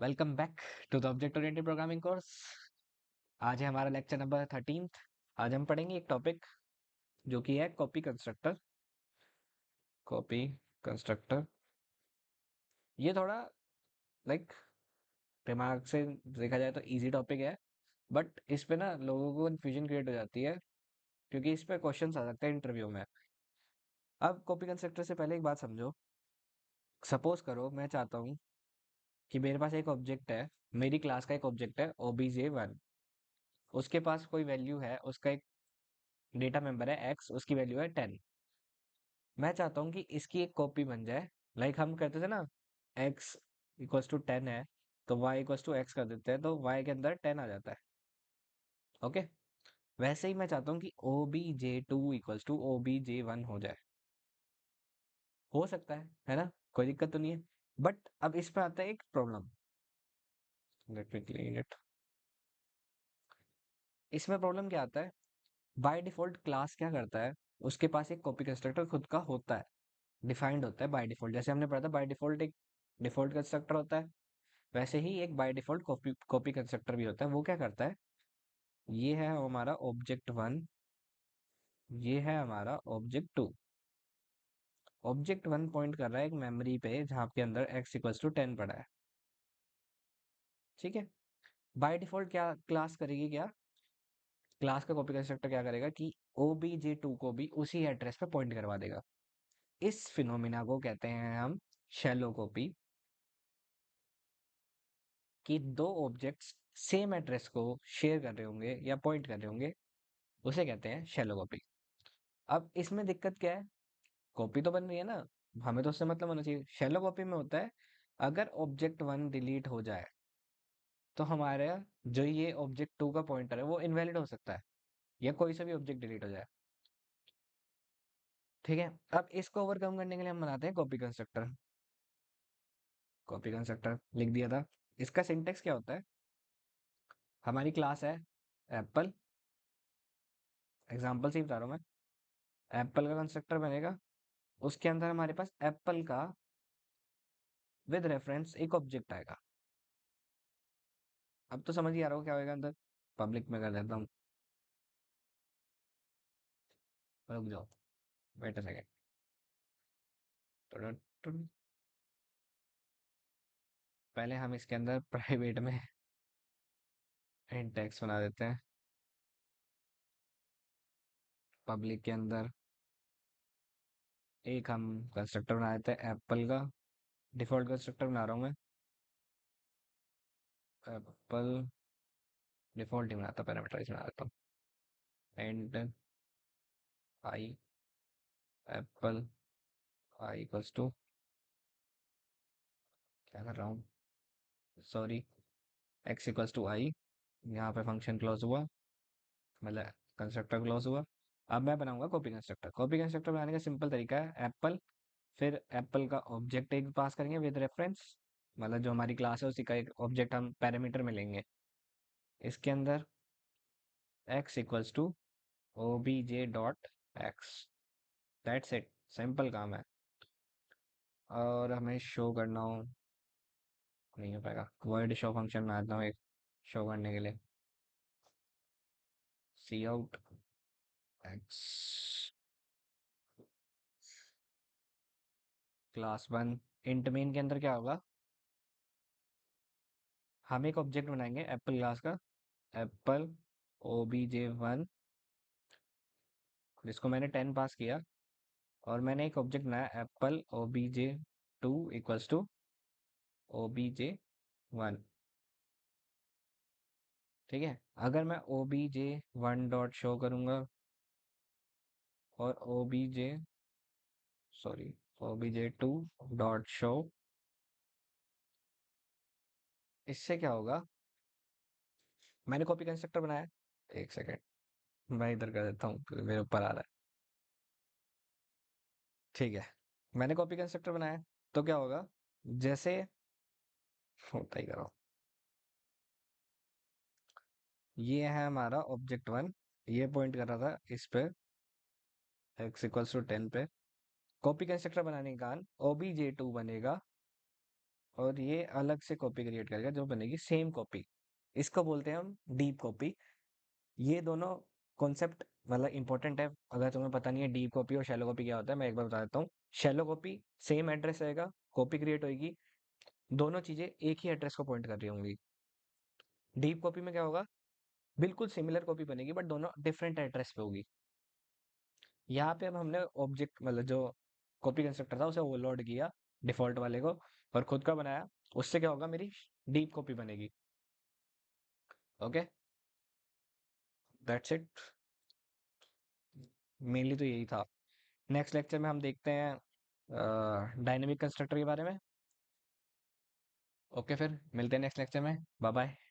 Welcome back to the object oriented programming course. आज है हमारा लेक्चर नंबर 13th। आज हम पढ़ेंगे एक टॉपिक जो कि है कॉपी कंस्ट्रक्टर। कॉपी कंस्ट्रक्टर ये थोड़ा लाइक दिमाग से देखा जाए तो इजी टॉपिक है, बट इस पे ना लोगों को कन्फ्यूजन क्रिएट हो जाती है क्योंकि इस पे क्वेश्चन आ सकते हैं इंटरव्यू में। अब कॉपी कंस्ट्रक्टर से पहले एक बात समझो। सपोज करो मैं चाहता हूँ कि मेरे पास एक ऑब्जेक्ट है, मेरी क्लास का एक ऑब्जेक्ट है obj1। उसके पास कोई वैल्यू है, उसका एक डेटा मेंबर है एक्स, उसकी वैल्यू है 10। मैं चाहता हूँ कि इसकी एक कॉपी बन जाए। लाइक हम करते थे ना, एक्स इक्वल्स टू 10 है तो वाई इक्वल्स टू एक्स कर देते हैं तो वाई के अंदर 10 आ जाता है। ओके, वैसे ही मैं चाहता हूँ कि O B J two equals to O B J one हो जाए। हो सकता है ना, कोई दिक्कत तो नहीं है। बट अब इस पे आता है एक problem. Let me clean it. इसमें प्रॉब्लम क्या आता है? बाय डिफॉल्ट क्लास क्या करता है, उसके पास एक कॉपी कंस्ट्रक्टर खुद का होता है, डिफाइंड होता है बाय डिफॉल्ट। जैसे हमने पढ़ा था बाय डिफॉल्ट एक डिफॉल्ट कंस्ट्रक्टर होता है, वैसे ही एक by default copy copy constructor भी होता है। वो क्या करता है, ये है हमारा ऑब्जेक्ट वन, ये है हमारा object two. Object one point कर रहा है एक मेमोरी पे जहाँ के अंदर एक्स इक्वल्स टू 10 पड़ा है। ठीक है, बाय डिफॉल्ट क्या क्लास करेगी, क्या क्लास का कॉपी कंस्ट्रक्टर क्या करेगा कि ओ बी जे टू को भी उसी एड्रेस पे पॉइंट करवा देगा। इस फिनोमिना को कहते हैं हम शैलो कॉपी। कि दो ऑब्जेक्ट्स सेम एड्रेस को शेयर कर रहे होंगे या पॉइंट कर रहे होंगे, उसे कहते हैं शैलो कॉपी। अब इसमें दिक्कत क्या है, कॉपी तो बन रही है ना, हमें तो उससे मतलब होना चाहिए। शैलो कॉपी में होता है अगर ऑब्जेक्ट वन डिलीट हो जाए तो हमारा जो ये ऑब्जेक्ट टू का पॉइंटर है वो इनवैलिड हो सकता है, या कोई सा भी ऑब्जेक्ट डिलीट हो जाए। ठीक है, अब इसको ओवरकम करने के लिए हम बनाते हैं कॉपी कंस्ट्रक्टर। कॉपी कंस्ट्रक्टर लिख दिया था। इसका सिंटेक्स क्या होता है, हमारी क्लास है एप्पल, एग्जाम्पल से ही बता रहा हूँ मैं। एप्पल का कंस्ट्रक्टर बनेगा, उसके अंदर हमारे पास एप्पल का विद रेफरेंस एक ऑब्जेक्ट आएगा। अब तो समझ ही आ रहा हो क्या होएगा अंदर। पब्लिक में कर देता हूँ, रुक जाओ, वेट अ सेकेंड। पहले हम इसके अंदर प्राइवेट में इंडेक्स बना देते हैं। पब्लिक के अंदर एक हम कंस्ट्रक्टर बना देते हैं एप्पल का। डिफॉल्ट कंस्ट्रक्टर बना रहा हूँ मैं, एप्पल डिफॉल्ट ही बनाता, पैरामीटराइज बना देता हूँ। And I apple I equals to, क्या कर रहा हूँ, sorry, X equals to I. यहाँ पे फंक्शन क्लोज हुआ, मतलब कंस्ट्रक्टर क्लोज हुआ। अब मैं बनाऊंगा कॉपी कंस्ट्रक्टर। कॉपी कंस्ट्रक्टर बनाने का सिंपल तरीका है एप्पल, फिर एप्पल का ऑब्जेक्ट एक पास करेंगे विद रेफरेंस, मतलब जो हमारी क्लास है उसी का एक ऑब्जेक्ट हम पैरामीटर में लेंगे। इसके अंदर x equals to O B J dot X, that's it, simple काम है। और हमें शो करना हो, नहीं हो पाएगा, वर्ड शो फंक्शन में आता हूँ एक शो करने के लिए, C out x class one. Int main के अंदर क्या होगा, हम एक ऑब्जेक्ट बनाएंगे एप्पल क्लास का, apple O B J one, जिसको मैंने 10 पास किया। और मैंने एक ऑब्जेक्ट बनाया apple O B J two equals to O B J one. ठीक है, अगर मैं O B J one dot show करूंगा और O B J, sorry, O B J two dot show, इससे क्या होगा, मैंने कॉपी कंस्ट्रक्टर बनाया। एक सेकेंड, मैं इधर कर देता हूँ क्योंकि मेरे ऊपर आ रहा है। ठीक है, मैंने कॉपी कंस्ट्रक्टर बनाया तो क्या होगा, जैसे होता ही करो, ये है हमारा ऑब्जेक्ट वन, ये पॉइंट कर रहा था इस पे एक्स इक्वल्स टू 10 पे। कॉपी कंस्ट्रक्टर बनाने के कारण ओ बी जे टू बनेगा और ये अलग से कॉपी क्रिएट करेगा जो बनेगी सेम कॉपी। इसको बोलते हैं हम डीप कॉपी। ये दोनों कॉन्सेप्ट मतलब इंपॉर्टेंट है। अगर तुम्हें पता नहीं है डीप कॉपी और शैलो कॉपी क्या होता है, मैं एक बार बता देता हूँ। शैलो कॉपी, सेम एड्रेस रहेगा, कॉपी क्रिएट होगी, दोनों चीजें एक ही एड्रेस को पॉइंट कर रही होंगी। डीप कॉपी में क्या होगा, बिल्कुल सिमिलर कॉपी बनेगी बट दोनों डिफरेंट एड्रेस पे होगी। यहाँ पे अब हमने ऑब्जेक्ट मतलब जो कॉपी कंस्ट्रक्टर था उसे ओवरलोड किया डिफॉल्ट वाले को, और खुद का बनाया। उससे क्या होगा, मेरी डीप कॉपी बनेगी। Okay, that's it. मेनली तो यही था। नेक्स्ट लेक्चर में हम देखते हैं डायनेमिक कंस्ट्रक्टर के बारे में। ओके, फिर मिलते हैं नेक्स्ट लेक्चर में। Bye bye.